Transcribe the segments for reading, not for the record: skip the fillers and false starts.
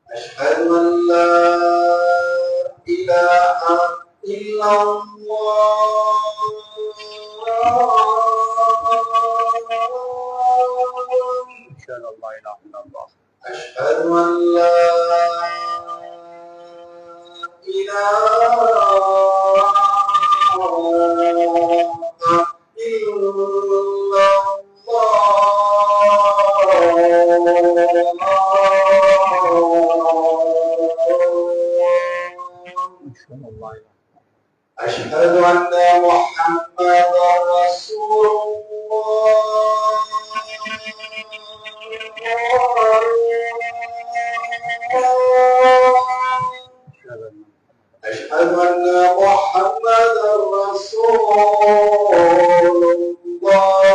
أشهد أن لا إله إلا الله أشهد أن لا إله إلا الله أشهد أن لا إله أشهد أن محمدا رسول الله أشهد أن محمدا رسول الله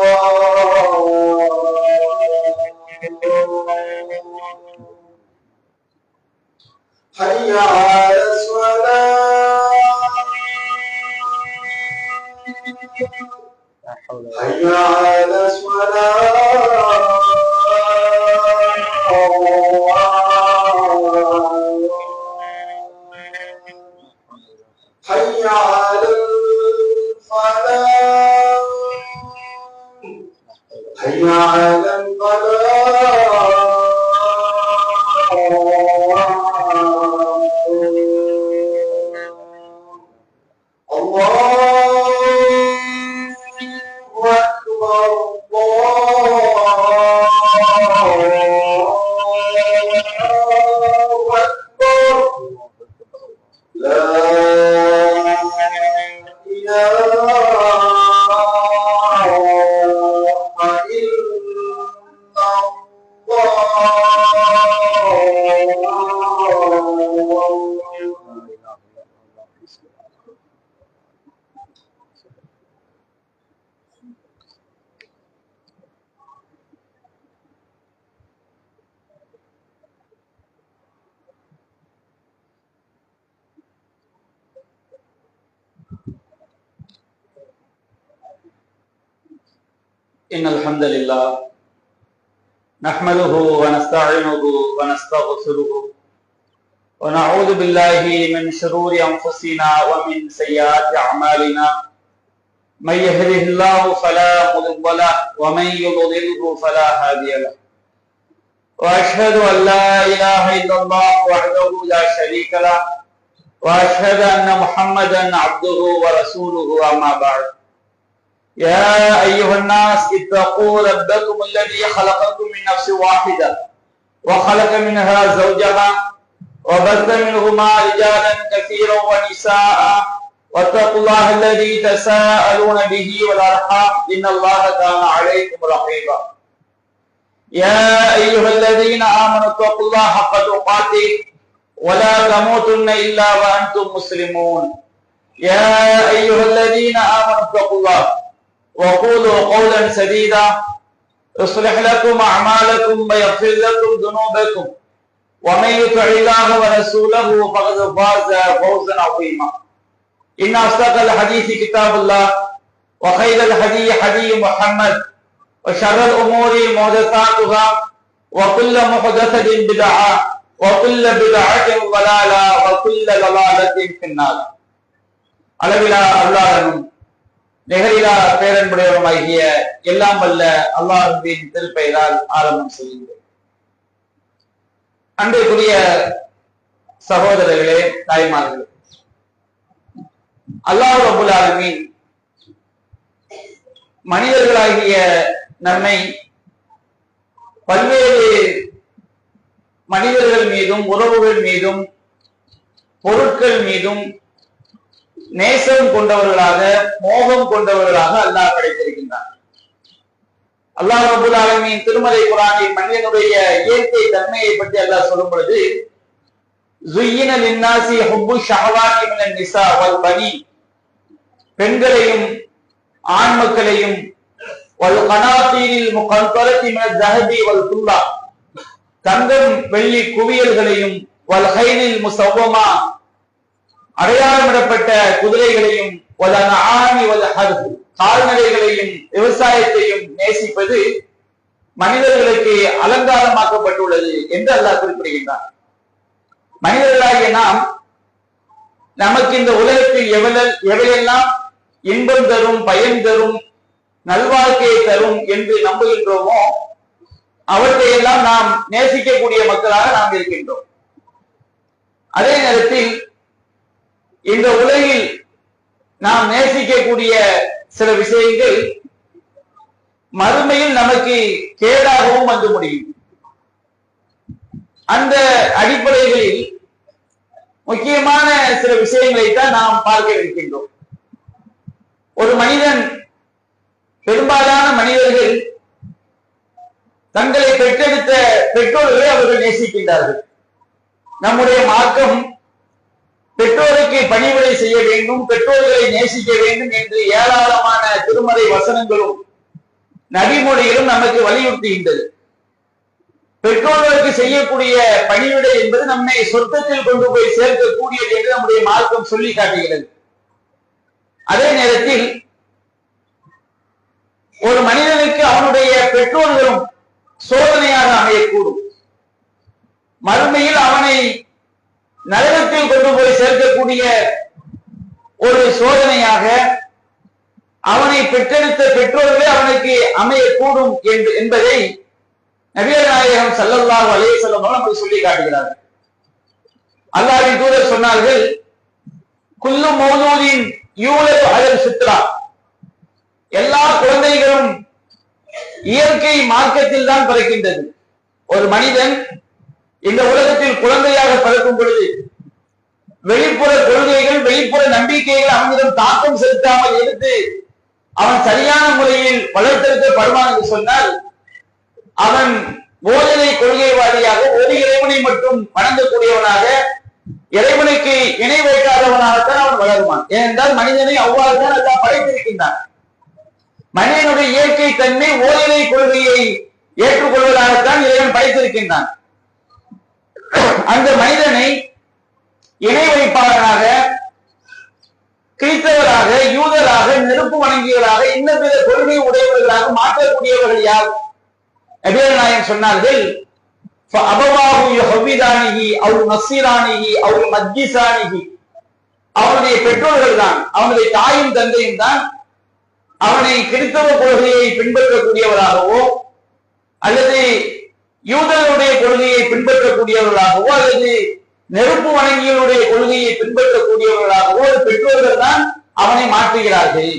حي على الصلاة حي على الصلاة حي على الفلاح حي على الفلاح إن الحمد لله نحمده ونستعينه ونستغفره ونعوذ بالله من شرور أنفسنا ومن سيئات أعمالنا من يهده الله فلا مضل له ومن يضلله فلا هادي له وأشهد أن لا إله إلا الله وحده لا شريك له وأشهد أن محمدا عبده ورسوله أما بعد يا أيها الناس اتقوا ربكم الذي خلقكم من نفس واحدة وخلق منها زوجها وبث منهما رجالا كثيرا ونساء واتقوا الله الذي تساءلون به والأرحام إن الله كان عليكم رقيبا يا أيها الذين آمنوا اتقوا الله حق تقاته ولا تموتن إلا وأنتم مسلمون يا أيها الذين آمنوا اتقوا الله وقولوا قولا سديدا يصلح لكم أعمالكم ويغفر لكم ذنوبكم ومن يطع الله ورسوله فقد فاز فوزا عظيما إن أصدق الحديث كتاب الله وخير الهدي هدي محمد وشر الأمور محدثاتها وكل محدثة بدعة وكل بدعة ضلالة وكل ضلالة في النار அளவிலா அல்லாஹ்வும் நிகரிலா பேரன்புடையவருமாகிய எல்லாம் வல்ல அல்லாஹ்வின் திருப்பெயரால் ஆரம்பம் செய்கின்றேன். அன்றைக்குரிய சகோதரர்களே, தாய்மார்களே, அல்லாஹ் ரப்பல் ஆலமீன் மனிதர்களாகிய நம்மை பல்வேறு மனிதர்கள் மீதும் உறவுகள் மீதும் பொருட்கள் மீதும் நேசம் கொண்டவர்களாக மோகம் கொண்டவர்களாக அல்லாஹ் படைத்திருக்கின்றார். அல்லாஹ் ரப்பல் ஆலமீன் திருமறை குர்ஆனில் மனிதனுடைய இயற்கை தன்மையை பற்றி அல்லாஹ் சொல்லும் பொழுது ஸுய்யின லின்னாஸி ஹுப்பு ஷஹவாத்தி மினன் நிஸா வல் பனீன், பெண்களையும் ஆண் மக்களையும் வல் கனாதீரில் முகந்தரத்தி மினல் ஸஹபி வல் ஃபில்லா, தங்கம் வெள்ளி குவியல்களையும் வல் கைலில் முஸவ்வமா, அடையாளமிடப்பட்ட குதிரைகளையும் கால்நடைகளையும் விவசாயத்தையும் நேசிப்பது மனிதர்களுக்கு அலங்காரமாக்கப்பட்டுள்ளது என்று அல்லாஹ் குறிப்பிடுகின்றார். மனிதர்களாகிய நாம் நமக்கு இந்த உலகத்தில் எவையெல்லாம் இன்பம் தரும், பயன் தரும், நல்வாழ்க்கையை தரும் என்று நம்புகின்றோமோ அவற்றையெல்லாம் நாம் நேசிக்கக்கூடிய மக்களாக நாம் இருக்கின்றோம். அதே நேரத்தில் இந்த உலகில் நாம் நேசிக்கக்கூடிய சில விஷயங்கள் மறுமையில் நமக்கு கேடாகவும் வந்து முடியும். அந்த அடிப்படைகளில் முக்கியமான சில விஷயங்களைத்தான் நாம் பார்க்க இருக்கின்றோம். ஒரு மனிதன், பெரும்பாலான மனிதர்கள் தங்களை பெற்றெடுத்த பெற்றோர்களை அவர்கள் நேசிக்கின்றார்கள். நம்முடைய மார்க்கம் பெற்றோருக்கு பணிவிடை செய்ய வேண்டும், பெற்றோர்களை நேசிக்க வேண்டும் என்று ஏராளமான திருமறை வசனங்களும் நபிமொழிகளும் நமக்கு வலியுறுத்துகின்றது. பெற்றோர்களுக்கு செய்யக்கூடிய பணிவிடை என்பது நம்மை சொர்க்கத்தில் கொண்டு போய் சேர்க்கக்கூடியது என்று நம்முடைய மார்க்கம் சொல்லி காட்டுகிறது. அதே நேரத்தில் ஒரு மனிதனுக்கு அவனுடைய பெற்றோர்களும் சோதனையாக அமையக்கூடும். மறுமையில் அவனை நரகத்தில் கொண்டு போய் சேர்க்கக்கூடிய ஒரு சோதனையாக அவனை பெற்றெடுத்த பெற்றோர்களே அவனுக்கு அமையக்கூடும் என்பதை நபிகள் நாயகம் ஸல்லல்லாஹு அலைஹி வஸல்லம் நமக்கு சொல்லி காட்டுகிறார்கள். அல்லாஹ்வின் தூதர் சொன்னார்கள், குல்லு மௌலூதின் யூலது அலல் ஃபித்ரா, எல்லா குழந்தைகளும் இயற்கை மார்க்கத்தில் தான் பிறக்கின்றது. ஒரு மனிதன் இந்த உலகத்தில் குழந்தையாக பிறக்கும் பொழுது வெளிப்புற கொள்கைகள், வெளிப்புற நம்பிக்கைகள் அவனிடம் தாக்கம் செலுத்தாமல் இருந்து அவன் சரியான முறையில் வளர்த்தெடுக்கப்படுவான் என்று சொன்னால் அவன் போதனை கொள்கைவாதியாக ஒரு இறைவனை மட்டும் வணங்கக்கூடியவனாக, இறைவனுக்கு இணை வைக்காதவனாகத்தான் அவன் வளருவான். ஏனென்றால் மனிதனை அவ்வாறு தான் அல்லாஹ் படைத்திருக்கின்றான். மனிதனுடைய இயற்கை தன்மை ஓரிரை கொள்கையை ஏற்றுக்கொள்வதாகத்தான் இறைவன் படைத்திருக்கின்றான். அந்த மனிதனை இணை வைப்பாளராக, கிறிஸ்தவராக, யூதராக, நெருப்பு வணங்கியவராக, இன்னபிற கொள்கை உடையவர்களாக மாற்றக்கூடியவர்கள் யார்? நபிகள் நாயகம் சொன்னார்கள், அவனுடைய பெற்றோர்கள் தான், அவனுடைய தாயும் தந்தையும் தான் அவனை கிறிஸ்தவ கொள்கையை பின்பற்றக்கூடியவராகவோ அல்லது யூதர்களுடைய கொள்கையை பின்பற்றக்கூடியவர்களாகவோ அல்லது நெருப்பு வணங்கிகளுடைய கொள்கையை பின்பற்றக்கூடியவர்களாகவோ பெற்றோர்கள் தான் அவனை மாற்றுகிறார்கள்.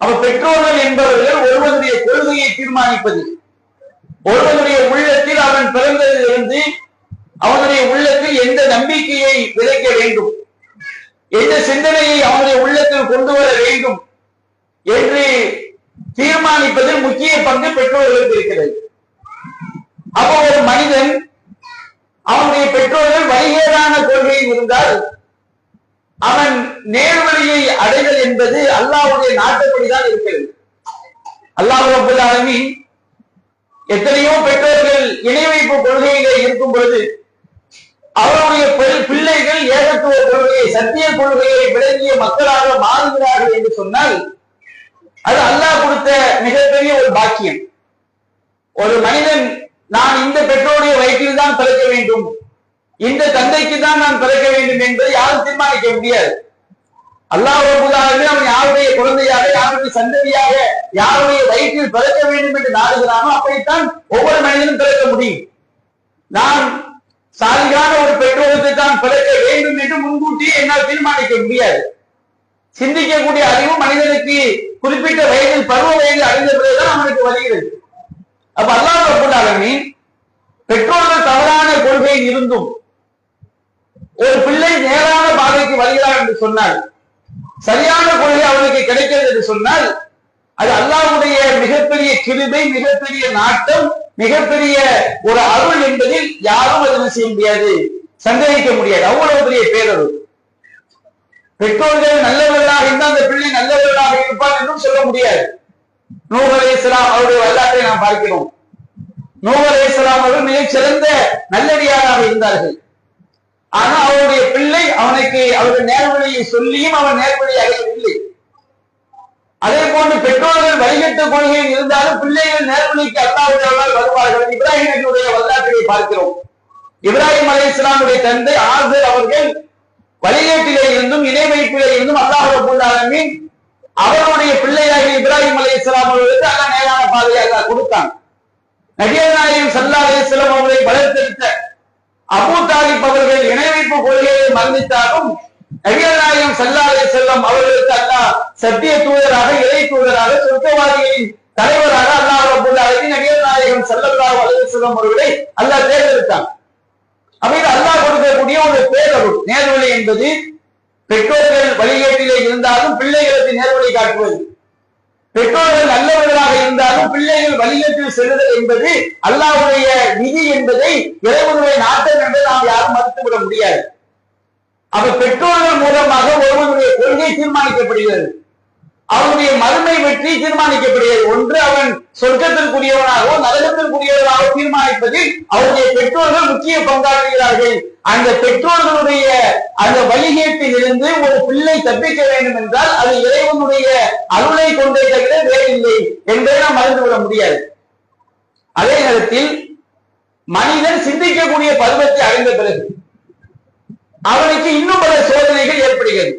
அப்ப பெற்றோர்கள் என்பவர்கள் ஒருவனுடைய கொள்கையை தீர்மானிப்பது, ஒருவனுடைய உள்ளத்தில் அவன் பிறந்ததிலிருந்து அவனுடைய உள்ளத்தில் எந்த நம்பிக்கையை விதைக்க வேண்டும், எந்த சிந்தனையை அவனுடைய உள்ளத்தில் கொண்டு வர வேண்டும் என்று தீர்மானிப்பதில் முக்கிய பங்கு பெற்றோர்களுக்கு இருக்கிறது. அப்போ ஒரு மனிதன் அவனுடைய பெற்றோர்கள் வழிகேடான கொள்கையில் இருந்தால் அவன் நேர்வழியை அடைதல் என்பது அல்லாஹ்வுடைய நாட்டப்படிதான் இருக்கிறது. அல்லாஹ் ரப்பல் ஆலமீன் எத்தனையோ பெற்றோர்கள் இணை வைப்பு கொள்கையிலே இருக்கும் பொழுது அவருடைய பிள்ளைகள் ஏகத்துவ கொள்கையை, சத்திய கொள்கையை விளங்கிய மக்களாக மாறுகிறார்கள் என்று சொன்னால் அது அல்லாஹ் கொடுத்த மிகப்பெரிய ஒரு பாக்கியம். ஒரு மனிதன் நான் இந்த பெற்றோருடைய வயிற்றில் தான் பிறக்க வேண்டும், இந்த தந்தைக்கு தான் நான் பிறக்க வேண்டும் என்பதை யாரும் தீர்மானிக்க முடியாது. அல்லாஹ் ரப்பல் ஆலமீன் அவன் யாருடைய குழந்தையாக, யாருடைய சந்ததியாக, யாருடைய வயிற்றில் பிறக்க வேண்டும் என்று நாடுகிறானோ அப்படித்தான் ஒவ்வொரு மனிதனும் பிறக்க முடியும். நான் சாலிகான ஒரு பெற்றோருக்கு தான் பிறக்க வேண்டும் என்று முன்கூட்டியே என்னால் தீர்மானிக்க முடியாது. சிந்திக்கக்கூடிய அறிவு மனிதனுக்கு குறிப்பிட்ட வயதில், பருவ வயதில் அடைந்த பிறகுதான் அவனுக்கு வருகிறது. அப்ப அல்லாஹ் ரப்பல் ஆலமீன் பெற்றோர்கள் தவறான கொள்கையில் இருந்தும் ஒரு பிள்ளை நேரான பாதைக்கு வருகிறார் என்று சொன்னால், சரியான கொள்கை அவனுக்கு கிடைக்கிறது என்று சொன்னால் அது அல்லாஹ்வுடைய மிகப்பெரிய கிருபை, மிகப்பெரிய நாட்டம், மிகப்பெரிய ஒரு அருள் என்பதில் யாரும் அதை செய்ய முடியாது, சந்தேகிக்க முடியாது. அவ்வளவு பெரிய பேரருள். பெற்றோர்கள் நல்லவர்களாக இருந்தால் அந்த பிள்ளை நல்லவர்களாக இருப்பார் என்றும் சொல்ல முடியாது. நூஹ் அலைஹிஸ்ஸலாம் அவருடைய வரலாற்றை நாம் பார்க்கிறோம். நூஹ் அலைஹிஸ்ஸலாம் அவர்கள் மிகச் சிறந்த நல்லடியாராக இருந்தார்கள். ஆனா அவருடைய பிள்ளை அவர்கள் நேர்வழியை சொல்லியும் அவன் நேர்வழி அடையவில்லை. அதே போன்று பெற்றோர்கள் வழிகட்ட கொள்கையில் இருந்தாலும் பிள்ளைகள் நேர்வழிக்கு அல்லாஹ்வினால் வருவார்கள். இப்ராஹிம் நபியுடைய வரலாற்றை பார்க்கிறோம். இப்ராஹிம் அலைஹிஸ்ஸலாமுடைய தந்தை ஆசர் அவர்கள் வழிகேட்டிலே இருந்தும் இணை வைப்பிலே இருந்தும் அல்லாஹ் ரப்பல் ஆலமீன் அவருடைய பிள்ளையாக இப்ராஹிம் அலைஹிஸ்ஸலாம் அவர்களுக்கு அல்லாஹ் நேரான பாதையை அல்லாஹ் கொடுத்தான். நபிகள் நாயகம் ஸல்லல்லாஹு அலைஹி வஸல்லம் அவர்களை வளர்த்தெடுத்த அபூ தாலிப் அவர்கள் இணை வைப்பு கொள்கையை மரணித்தாலும் நபிகள் நாயகம் ஸல்லல்லாஹு அலைஹி வஸல்லம் அவர்களுக்கு அல்லாஹ் சத்திய தூதராக, இறை தூதராக, சொர்க்கவாதிகளின் தலைவராக அல்லாஹ் ரப்பல் ஆலமீன் நபிகள் நாயகம் ஸல்லல்லாஹு அலைஹி வஸல்லம் அவர்களை அல்லாஹ் தேர்ந்தெடுத்தான். அப்ப இது அல்லாஹ் கொடுக்கக்கூடிய ஒரு பேரருள். நேர்வழி என்பது பெற்றோர்கள் வழிகேட்டிலே இருந்தாலும் பிள்ளைகளுக்கு நேர்வழி காட்டுவது, பெற்றோர்கள் நல்லவர்களாக இருந்தாலும் பிள்ளைகள் வழிகேட்டில் செல்லுதல் என்பது அல்லாஹ்வுடைய விதி என்பதை, இறைவனுடைய நாட்டம் என்பதை நாம் யாரும் மறுத்துவிட முடியாது. அப்ப பெற்றோர்கள் மூலமாக ஒருவனுடைய கொள்கை தீர்மானிக்கப்படுகிறது, அவனுடைய மறுமை வெற்றி தீர்மானிக்கப்படுகிறது. ஒன்று அவன் சொர்க்கத்திற்குரியவனாகவோ நரகத்திற்குரியவனாக தீர்மானிப்பதில் அவருடைய பெற்றோர்கள் முக்கிய பங்காற்றுகிறார்கள். அந்த பெற்றோர்களுடைய அந்த வழிகேட்டில் இருந்து ஒரு பிள்ளை தப்பிக்க வேண்டும் என்றால் அது இறைவனுடைய அருளை கொண்டே தவிர வேறில்லை என்பதை நாம் மறந்துவிட முடியாது. அதே நேரத்தில் மனிதன் சிந்திக்கக்கூடிய பருவத்தை அடைந்த பிறகு அவனுக்கு இன்னும் பல சோதனைகள் ஏற்படுகிறது.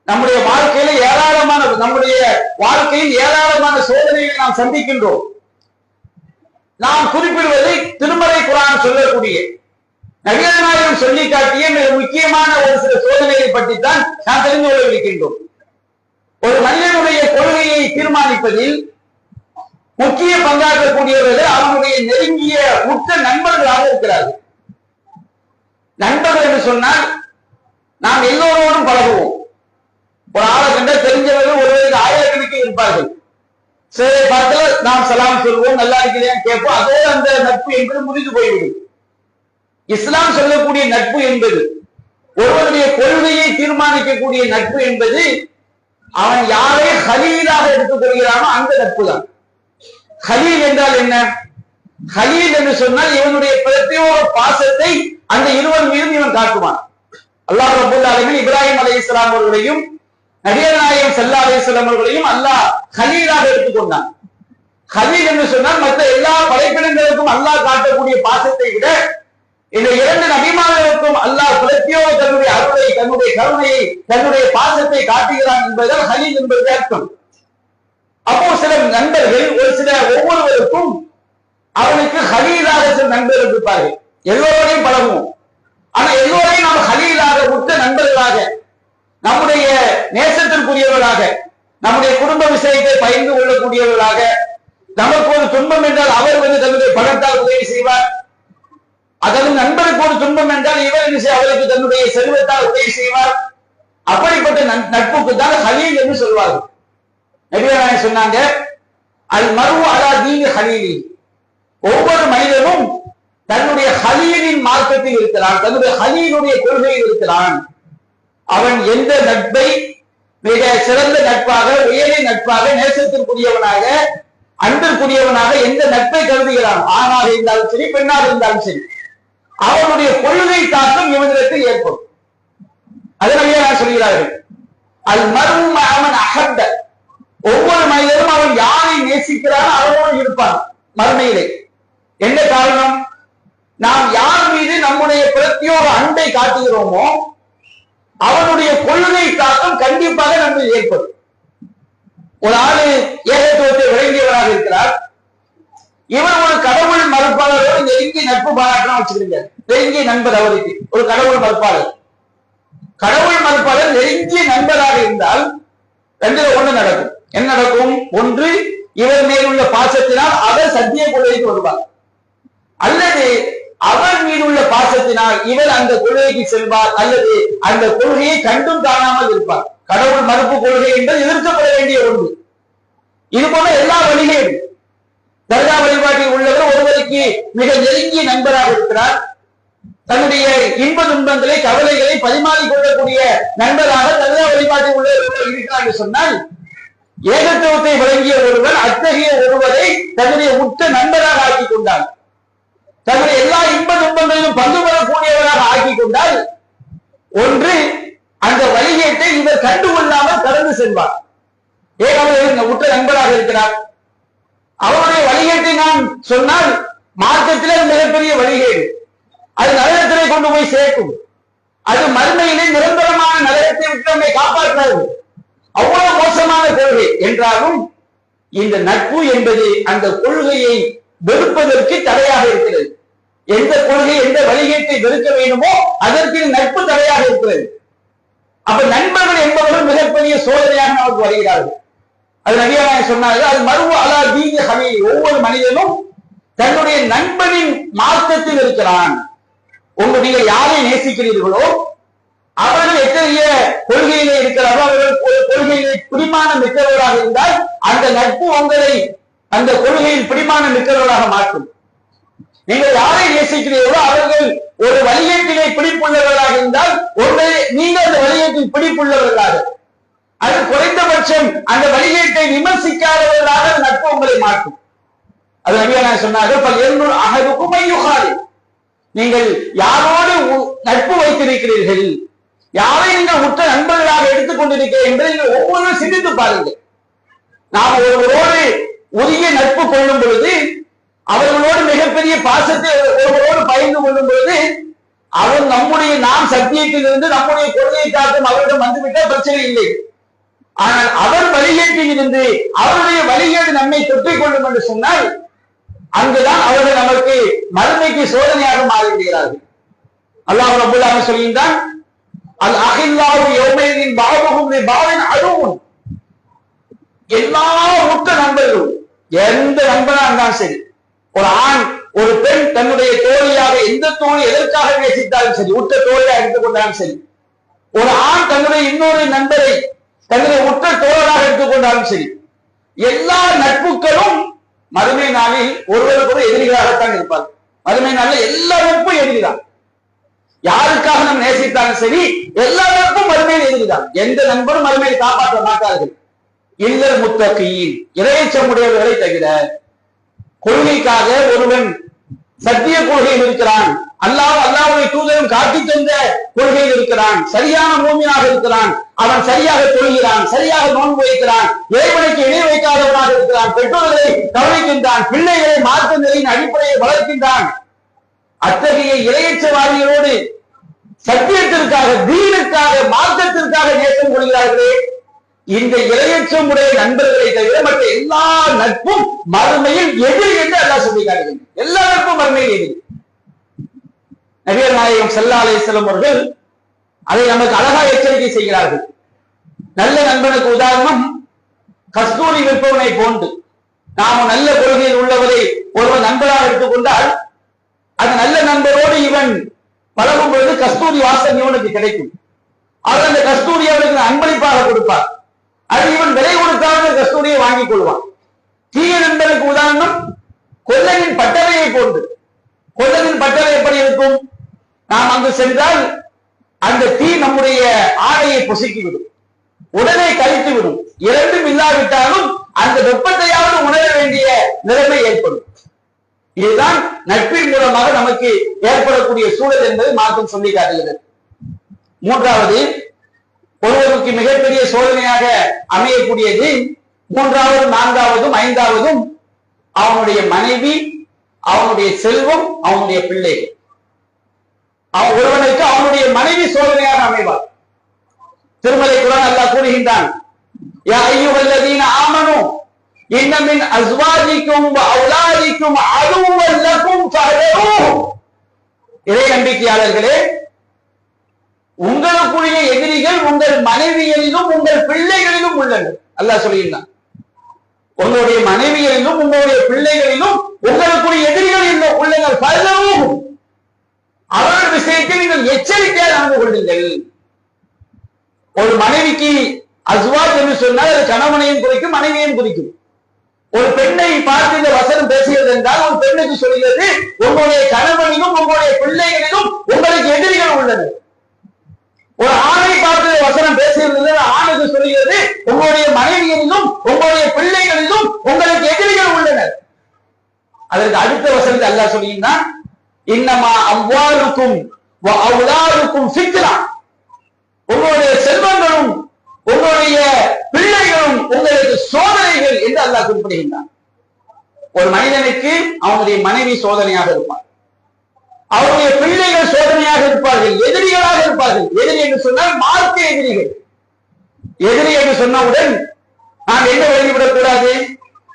நம்முடைய வாழ்க்கையில் ஏராளமான சோதனைகளை நாம் சந்திக்கின்றோம். நாம் குறிப்பிடுவது திருமறை குர்ஆன் சொல்லக்கூடிய, நபிகள் நாயகம் சொல்லி காட்டிய மிக முக்கியமான ஒரு சில சோதனைகளை பற்றித்தான் நாம் தெரிந்து கொள்ள இருக்கின்றோம். ஒரு மனிதனுடைய கொள்கையை தீர்மானிப்பதில் முக்கிய பங்காற்றக்கூடியவர்கள் அவனுடைய நெருங்கிய உற்ற நண்பர்களாக இருக்கிறார்கள். நண்பர்கள் என்று சொன்னால் நாம் எல்லோரோடும் பழகுவோம். ஒரு ஆளை கண்ட தெரிஞ்சவர்கள் ஒருவருக்கு ஆயிரக்கணக்கில் இருப்பார்கள். சிலரை பார்த்தால் நாம் சலாம் சொல்வோம், நல்லா இருக்கிறேன் கேட்போம், அதோடு அந்த நட்பு என்பது முடிந்து போய்விடும். இஸ்லாம் சொல்லக்கூடிய நட்பு என்பது ஒருவருடைய கொள்கையை தீர்மானிக்கக்கூடிய நட்பு என்பது அவன் யாரை ஹலீலாக எடுத்துக் கொள்கிறானோ அந்த நட்பு தான். ஹலீல் என்றால் என்ன? ஹலீல் என்று சொன்னால் இவனுடைய பிரத்யேக பாசத்தை அந்த இருவர் மீதும் இவன் காட்டுவான். அல்லாஹ் ரப்பல் ஆலமீன் இப்ராஹிம் அலைஹிஸ்ஸலாம் அவர்களையும் நபிகள் நாயகம் ஸல்லல்லாஹு அலைஹி வஸல்லம் அவர்களையும் அல்லாஹ் ஹலீலாக எடுத்துக்கொண்டான். ஹலீல் என்று சொன்னால் மற்ற எல்லா படைப்பினங்களுக்கும் அல்லாஹ் காட்டக்கூடிய பாசத்தை விட இந்த இரண்டு நபிமார்களுக்கும் அல்லாஹ் பிரத்யேக தன்னுடைய அருளை, தன்னுடைய கருணையை, தன்னுடைய பாசத்தை காட்டுகிறான் என்பதால் ஹலீல் என்பது அர்த்தம். அப்போ சில நண்பர்கள் ஒவ்வொருவருக்கும் அவனுக்கு ஹலீலாக சில நண்பர்கள் இருப்பார்கள். எல்லோரையும் பழகுவோம், ஆனா எல்லோரையும் நாம் ஹலீலாக உற்ற நண்பர்களாக, நம்முடைய நேசத்திற்குரியவர்களாக, நம்முடைய குடும்ப விஷயத்தை பகிர்ந்து கொள்ளக்கூடியவர்களாக, நமக்கு ஒரு துன்பம் என்றால் அவர் தன்னுடைய பணத்தால் உதவி செய்வார், அதாவது நண்பருக்கு ஒரு துன்பம் என்றால் இவர் அவருக்கு தன்னுடைய செல்வத்தால் உதவி செய்வார். அப்படிப்பட்ட நட்புக்கு தான் ஹலீல் என்று சொல்வார்கள். நபிகள் நாயகம் சொன்னாங்க, அல் மர்உ அலா தீனி ஹலீலி, ஒவ்வொரு மனிதனும் தன்னுடைய ஹலீலின் மார்க்கத்தில் இருக்கிறான், தன்னுடைய ஹலீலுடைய கொள்கையில் இருக்கிறான். அவன் எந்த நட்பை மிக சிறந்த நட்பாக, உயரிய நட்பாக, நேசத்திற்குரியவனாக, அன்பிற்குரியவனாக எந்த நட்பை கருதுகிறான், ஆணாக இருந்தாலும் சரி, பெண்ணாக இருந்தாலும் சரி, அவனுடைய கொள்கை தாக்கம் இவனிடத்தில் ஏற்படும். அதனாலே நான் சொல்கிறார்கள், அல் மர்உ மஅமன் அஹப்ப, ஒவ்வொரு மனிதனும் அவன் யாரை நேசிக்கிறானோ அவனோடு இருப்பான் மறுமையிலே. என்ன காரணம்? நாம் யார் மீது நம்முடைய பிரத்யேக அன்பை காட்டுகிறோமோ அவனுடைய கொள்கை தாக்கம் கண்டிப்பாக நம்மில் ஏற்படும். ஒரு ஆளு ஏகத்துவத்தை விளங்கியவராக இருக்கிறார், இவர் ஒரு கடவுள் மறுப்பாளரோடு நெருங்கிய நட்பு பாராட்டலாம் வச்சுக்கிறீங்க, நெருங்கிய நண்பர் அவருக்கு ஒரு கடவுள் மறுப்பாளர். கடவுள் மறுப்பாளர் நெருங்கிய நண்பராக இருந்தால் ரெண்டுல ஒண்ணு நடக்கும். என்ன நடக்கும்? ஒன்று, இவர் மேல் உள்ள பாசத்தினால் அவர் சத்திய கொள்கைக்கு வருவார், அல்லது அவர் மீது உள்ள பாசத்தினால் இவர் அந்த கொள்கைக்கு செல்வார், அல்லது அந்த கொள்கையை கண்டும் காணாமல் இருப்பார். கடவுள் மறுப்பு கொள்கை என்பது எதிர்க்கப்பட வேண்டிய ஒன்று. இது போல எல்லா வழிகளும் தர்கா வழிபாட்டில் உள்ளவர் ஒருவருக்கு மிக நெருங்கிய நண்பராக இருக்கிறார், தன்னுடைய இன்ப துன்பங்களை, கவலைகளை பரிமாறிக் கொள்ளக்கூடிய நண்பராக தர்கா வழிபாட்டில் உள்ளவர் இருக்கிறார் என்று சொன்னால், ஏகத்துவத்தை வழங்கிய ஒருவர் அத்தகைய ஒருவரை தன்னுடைய உற்ற நண்பராக ஆக்கிக் கொண்டார். தன்னுடைய எல்லா இன்ப துன்பங்களிலும் பங்கு பெறக்கூடியவராக ஆக்கிக் கொண்டால் ஒன்று அந்த வழிகேட்டை இவர் கண்டுகொள்ளாமல் கடந்து செல்வார். ஏன் அவர் உற்ற நண்பராக இருக்கிறார். அவருடைய வழிகேட்டை நான் சொன்னால் மார்க்கத்திலே மிகப்பெரிய வழிகேடு, அது நரகத்திலே கொண்டு போய் சேர்க்கும். அது மறுமையிலே நிரந்தரமான நரகத்தை விட்டு நம்மை காப்பாற்றாது. அவ்வளவு மோசமான கொள்கை என்றாலும் இந்த நட்பு என்பது அந்த கொள்கையை வெறுப்பதற்கு தடையாக இருக்கிறது. எந்த கொள்கை எந்த வழிகேட்டை வெறுக்க வேண்டுமோ அதற்கு நட்பு தடையாக இருக்கிறது. அப்ப நண்பர்கள் என்பவர்கள் மிகப்பெரிய சோதனையாக நமக்கு வருகிறார்கள். அது நபியாக சொன்னார்கள், அது மருவ அலா தீன ஹலீல், ஒவ்வொரு மனிதனும் தன்னுடைய நண்பனின் மார்க்கத்தில் இருக்கிறான். நீங்கள் யாரை நேசிக்கிறீர்களோ அவர்கள் எத்தகைய கொள்கையிலே இருக்கிறார்களோ அவர்கள் கொள்கையிலே பிடிமானம் மிக்கவர்களாக இருந்தால் அந்த நட்பு உங்களை அந்த கொள்கையில் பிடிமானம் மிக்கவர்களாக மாற்றும். நீங்கள் யாரை நேசிக்கிறீர்களோ அவர்கள் ஒரு வழிகேட்டிலே பிடிப்புள்ளவர்களாக இருந்தால் நீங்கள் அந்த வழிகேட்டில் பிடிப்புள்ளவர்களாக, அது குறைந்தபட்சம் அந்த வழிகேட்டை விமர்சிக்காதவர்களாக நட்பு உங்களை மாற்றும். அது நபியாக சொன்னார்கள், நீங்கள் யாரோடு நட்பு வைத்திருக்கிறீர்கள், யாரை நீங்கள் உற்ற நண்பர்களாக எடுத்துக் கொண்டிருக்கிறீர்கள் என்பதை நீங்கள் ஒவ்வொருவரும் சிந்தித்து பாருங்கள். நாம் ஒருவரோடு உரிய நட்பு கொள்ளும் பொழுது, அவர்களோடு மிகப்பெரிய பாசத்தை ஒருவரோடு பகிர்ந்து கொள்ளும் பொழுது, அவர் நாம் சத்தியத்திலிருந்து நம்முடைய கொள்கையை காட்டும் அவரிடம் வந்துவிட்டால் பிரச்சனை இல்லை. ஆனால் அவர் வழிகேட்டில் இருந்து அவருடைய வழிகேடு நம்மை தொற்றிக் கொள்ளும் என்று சொன்னால் அங்குதான் அவர்கள் நமக்கு மறுமைக்கு சோதனையாக மாறிவிடுகிறார்கள். அல்லாஹ் ரப்பல் ஆலமீன் சொல்கின்றான், அல் அகில்லாஹு யௌமைதின் பாபுஹும் லிபாவின் அதுவும். எல்லா உற்ற நண்பர்களும் எந்த நண்பனா இருந்தாலும் சரி, ஒரு ஆண் ஒரு பெண் தன்னுடைய தோழியாக எந்த தோழி எதற்காக நேசித்தாலும் சரி, உற்ற தோழியாக எடுத்துக்கொண்டாலும் சரி, ஒரு ஆண் தன்னுடைய இன்னொரு நண்பரை தன்னுடைய உற்ற தோழராக எடுத்துக்கொண்டாலும் சரி, எல்லா நட்புகளும் மறுமை நாளில் ஒருவருக்கு எதிரிகளாகத்தான் இருப்பார். மறுமை நாளில் எல்லா நட்பும் எதிரிதான். யாருக்காக நாம் நேசித்தாலும் சரி, எல்லா நட்பும் மறுமையில் எதிரிதான். எந்த நண்பரும் மறுமையை காப்பாற்ற மாட்டார்கள். இல்லல் முத்தகீன், இறையச்சமுடையவர்களை தவிர. கொள்கைக்காக ஒருவன் சத்திய கொள்கையில் இருக்கிறான், அல்லாஹ்வுடைய தூதரும் காட்டி தந்த கொள்கையில் இருக்கிறான், சரியான மூமினாக இருக்கிறான், அவன் சரியாக தொழுகிறான், சரியாக நோன்பு வைக்கிறான், இறைவனுக்கு இணை வைக்காதவனாக இருக்கிறான், பெற்றோர்களை கவனிக்கின்றான், பிள்ளைகளை மார்க்க நிலையின் அடிப்படையை வளர்க்கின்றான். அத்தகைய இறையச்சவாதிகளோடு சத்தியத்திற்காக, தீனுக்காக, மார்க்கத்திற்காக நேசம் கொள்கிறார்களே, இந்த இறையச்சமுடைய நண்பர்களை தவிர மற்ற எல்லா நட்பும் மறுமையில் எதிரி என்று அல்லாஹ் சொல்லி காட்டுகிறார். எல்லா நட்பும் மறுமையில் எதிரி. நபிகள் நாயகம் ஸல்லல்லாஹு அலைஹி வஸல்லம் அவர்கள் அதை நமக்கு அழகாக எச்சரிக்கை செய்கிறார்கள். நல்ல நண்பனுக்கு உதாரணம் கஸ்தூரி விற்பவனை போன்று. நாம் நல்ல கொள்கையில் உள்ளவரை ஒருவன் நண்பராக எடுத்துக்கொண்டால் அந்த நல்ல நண்பரோடு இவன் பழகும் பொழுது கஸ்தூரி வாசம் இவனுக்கு கிடைக்கும். அவர் அந்த கஸ்தூரி அவனுக்கு அன்பளிப்பாக கொடுப்பார். அது இவன் விலை கொடுத்தாலும் கஸ்தூரியை வாங்கிக் கொள்வான். தீய நண்பனுக்கு உதாரணம் கொல்லனின் பட்டறையை போன்று. கொல்லனின் பட்டறை எப்படி இருக்கும்? நாம் அங்கு சென்றால் அந்த தீ நம்முடைய ஆடையை பொசுக்கிவிடும், உடனே கழித்து விடும். இரண்டும் இல்லாவிட்டாலும் அந்த வெப்பத்தையாவது உணர வேண்டிய நிலைமை ஏற்படும். இதுதான் நட்பின் மூலமாக நமக்கு ஏற்படக்கூடிய சூழல் என்பதை மார்க்கம் சொல்லி காட்டுகிறது. மூன்றாவது, ஒருவருக்கு மிகப்பெரிய சோதனையாக அமையக்கூடியது மூன்றாவது, நான்காவதும், ஐந்தாவதும் அவனுடைய மனைவி, அவனுடைய செல்வம், அவனுடைய பிள்ளைகள். ஒருவனுக்கு அவனுடைய மனைவி சோதனையாக அமைவார். திருமலை குர்ஆன் அல்லாஹ் கூறுகின்றான், யா அய்யுஹல்லதீன ஆமனூ இன்ன மின் அஸ்வாஜிக்கும் வ அவுலாதிக்கும் அதுவன் லகும் ஃபஹதரூஹு. இறை நம்பிக்கையாளர்களே, உங்களுக்குரிய எதிரிகள் உங்கள் மனைவிகளிலும் உங்கள் பிள்ளைகளிலும் உள்ளனர். அல்லாஹ் சொல்லுகிறான், உங்களுடைய மனைவிகளிலும் உங்களுடைய பிள்ளைகளிலும் உங்களுக்குரிய எதிரிகள் உள்ளனர். ஃபஹதரூஹு, அவர்கள் விஷயத்தில் நீங்கள் எச்சரிக்கையாக நடந்து கொள்ளுங்கள். ஒரு மனைவிக்கு அஸ்வாஜ் என்று சொன்னால் அது கணவனையும் குறிக்கும், மனைவியையும் குறிக்கும். ஒரு பெண்ணை பார்த்து இந்த வசனம் பேசுகிறது என்றால் ஒரு பெண்ணுக்கு சொல்கிறது, உங்களுடைய கணவனிலும் உங்களுடைய பிள்ளைகளிலும் உங்களுக்கு எதிரிகள் உள்ளனர். ஒரு ஆணை பார்த்து வசனம் பேசுகிறது, ஆணுக்கு சொல்கிறது, உங்களுடைய மனைவியிலும் உங்களுடைய பிள்ளைகளிலும் உங்களுக்கு எதிரிகள் உள்ளனர். அதற்கு அடுத்த வசனத்தை அல்லாஹ் சொல்லுகிறான், இன்னமா அம்வாலுக்கும் அவுலாதுக்கும் ஃபித்னா, உங்களுடைய செல்வங்களும் உங்களுடைய பிள்ளைகளும் உங்களுக்கு சோதனைகள் என்று அல்லாஹ் குறிப்பிடுகின்றான். ஒரு மனிதனுக்கு அவனுடைய மனைவி சோதனையாக இருப்பார், அவருடைய பிள்ளைகள் சோதனையாக இருப்பார்கள், எதிரிகளாக இருப்பார்கள். எதிரி என்று சொன்னால் மார்க்க எதிரிகள். எதிரி என்று சொன்னவுடன் நாம் என்ன விளங்கிவிடக் கூடாது,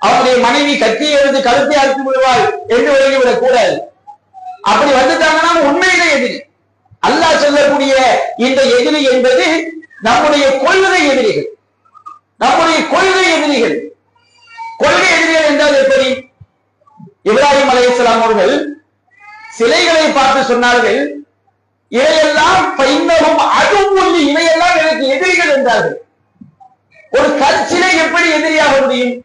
அவருடைய மனைவி கத்தியை எடுத்து கழுத்தை அறுத்து விடுவாள் என்று விளங்கிவிடக் கூடாது. அப்படி வந்துட்டாங்கன்னா உண்மையிலே எதிரி. அல்லாஹ் சொல்லக்கூடிய இந்த எதிரி என்பது நம்முடைய கொள்கை எதிரிகள், நம்முடைய கொள்கை எதிரிகள். கொள்கை எதிரிகள் என்றால் எப்படி? இப்ராஹிம் அலைஹிஸ்ஸலாம் அவர்கள் சிலைகளை பார்த்து சொன்னார்கள், இவையெல்லாம் பைன்னகும் அதுவும் இவையெல்லாம் எனக்கு எதிரிகள் என்றார்கள். ஒரு கற்சிலை எப்படி எதிரியாக முடியும்?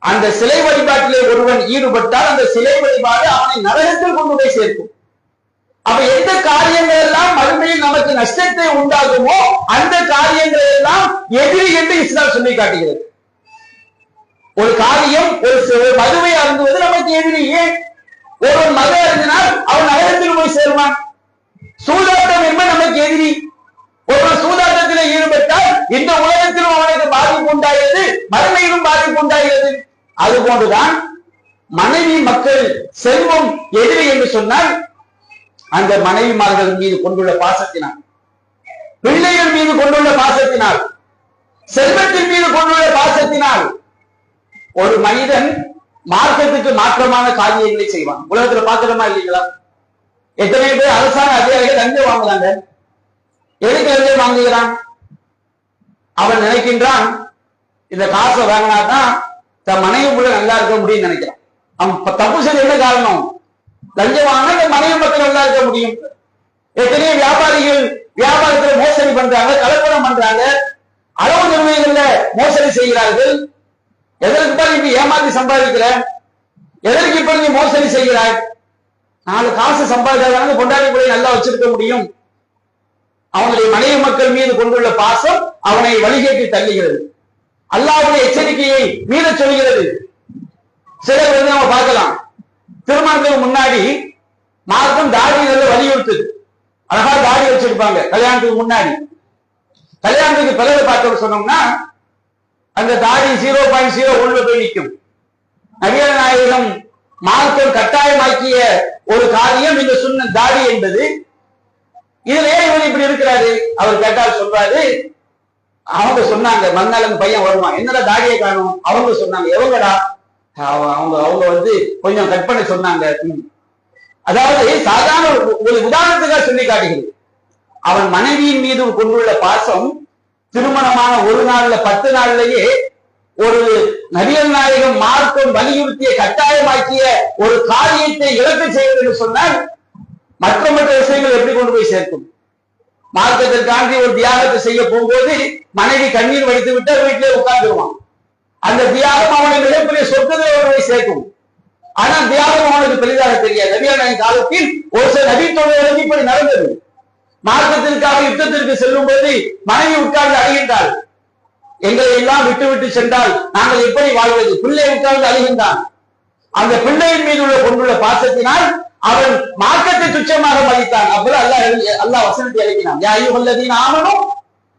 அந்த சிலை வழிபாட்டிலே ஒருவன் ஈடுபட்டால் அந்த சிலை வழிபாடு அவனை நரகத்தில் கொண்டு போய் சேர்க்கும். அப்ப எந்த காரியங்கள் எல்லாம் மறுமையில் நமக்கு நஷ்டத்தை உண்டாகுமோ அந்த காரியங்களை எல்லாம் எதிரி என்று இஸ்லாம் சொல்லி காட்டுகிறது. ஒரு காரியம், ஒரு மதுவை அருந்துவது நமக்கு எதிரி. ஏன்? ஒருவன் மது அருந்தினால் அவன் நரகத்தில் போய் சேருவான். சூதாட்டம் என்பது நமக்கு எதிரி. ஒருவன் சூதாட்டத்தில் ஈடுபட்டால் இந்த உலகத்திலும் அவனுக்கு பாதிப்பு உண்டாகிறது, மறுமையிலும் பாதிப்பு உண்டாகிறது. அது போன்றுதான் மனைவி மக்கள் செல்வம் எதிரி என்று சொன்னால் அந்த மனைவிமார்கள் மீது கொண்டுள்ள பாசத்தினால், பிள்ளைகள் மீது கொண்டுள்ள பாசத்தினால், செல்வத்தின் மீது கொண்டுள்ள பாசத்தினால் ஒரு மனிதன் மார்க்கத்துக்கு மாற்றமான காரியங்களை செய்வான். உலகத்துல பாக்கிறோமா இல்லைங்களா? எத்தனை பேர் அரசாங்க அதிகாரிகள் லஞ்சம் வாங்குறாங்க. எதுக்கு லஞ்சம் வாங்குகிறான்? அவன் நினைக்கின்றான் இந்த காசை வாங்கினாதான் தன் மனைவி கூட நல்லா இருக்க முடியும்னு நினைக்கிறான். அவன் தப்பு செய்ய என்ன காரணம்? லஞ்சம் வாங்கினா இந்த மனைவி மக்கள் நல்லா இருக்க முடியும். எத்தனையோ வியாபாரிகள் வியாபாரத்துல மோசடி பண்றாங்க, கலப்படம் பண்றாங்க, அளவு நிர்ணயங்கள்ல மோசடி செய்கிறார்கள். எதற்கு இப்ப நீ ஏமாத்தி சம்பாதிக்கிற? எதற்கு இப்ப நீ மோசடி செய்கிறாய்? 4 காசு சம்பாதிக்காத கொண்டாடி கூட நல்லா வச்சிருக்க முடியும். அவனுடைய மனைவி மக்கள் மீது கொண்டுள்ள பாசம் அவனை வழிகேட்டு தள்ளுகிறது. அல்லாஹ்வுடைய எச்சரிக்கையை மீற சொல்கிறது. சிலர் வந்து நம்ம பார்க்கலாம், திருமணத்துக்கு முன்னாடி மார்க்கம் தாடி வலியுறுத்துது. அழகா தாடி வச்சிருப்பாங்க கல்யாணத்துக்கு முன்னாடி. கல்யாணத்துக்கு பிறகு பார்த்து சொன்னோம்னா அந்த தாடி 0.01 போய் நிற்கும். நபிகள் நாயகம் மார்க்கம் கட்டாயமாக்கிய ஒரு காரியம் இந்த சுன்ன தாடி என்பது. இதுல ஏன் இவர் இப்படி இருக்கிறாரு? அவர் கேட்டால் சொல்றாரு, அவங்க சொன்னாங்க மண்ணாளன் பையன் வருவான், என்னடா தாடியை காணும்? அவங்க சொன்னாங்க, எவங்கடா? அவங்க வந்து கொஞ்சம் கட் பண்ண சொன்னாங்க. அதாவது சாதாரண ஒரு உதாரணத்துக்காக சொல்லி காட்டுகிறது. அவன் மனைவியின் மீது கொண்டுள்ள பாசம் திருமணமான ஒரு நாள்ல 10 நாள்லயே ஒரு நபிகள் நாயகம் மார்க்கம் வலியுறுத்திய கட்டாயமாக்கிய ஒரு காரியத்தை இழக்க செய்வது என்று சொன்னால் மற்ற விஷயங்கள் எப்படி கொண்டு போய் சேர்க்கும்? மார்க்கத்திற்காண்டி ஒரு தியாகத்தை செய்ய போகும்போது மனைவி கண்ணீர் வைத்து விட்டு வீட்டிலே உட்கார்ந்துருவான். அந்த தியாகம் அவனை மிகப்பெரிய சொத்துக்களை போய் சேர்க்கும். ஆனா தியாகம் அவனுக்கு பெரிதாக தெரியாது. நபிகள் நாயகம் காலத்தில் ஒரு சில நபித்தோழர்களுக்கு இப்படி நடந்தது. மார்க்கத்திற்காக யுத்தத்திற்கு செல்லும் போது மனைவி உட்கார்ந்து அழுகின்றாள். எங்களை எல்லாம் விட்டு விட்டு சென்றால் நாங்கள் எப்படி வாழ்வது? பிள்ளை உட்கார்ந்து அழுகின்றான். அந்த பிள்ளையின் மீது கொண்டுள்ள பாசத்தினால் அவன் மார்க்கத்தை துச்சமாக மதித்தான். அப்புறம் அல்லாஹ் வசனத்தை இறக்கினான், யா அய்யுஹல்லதீன ஆமனூ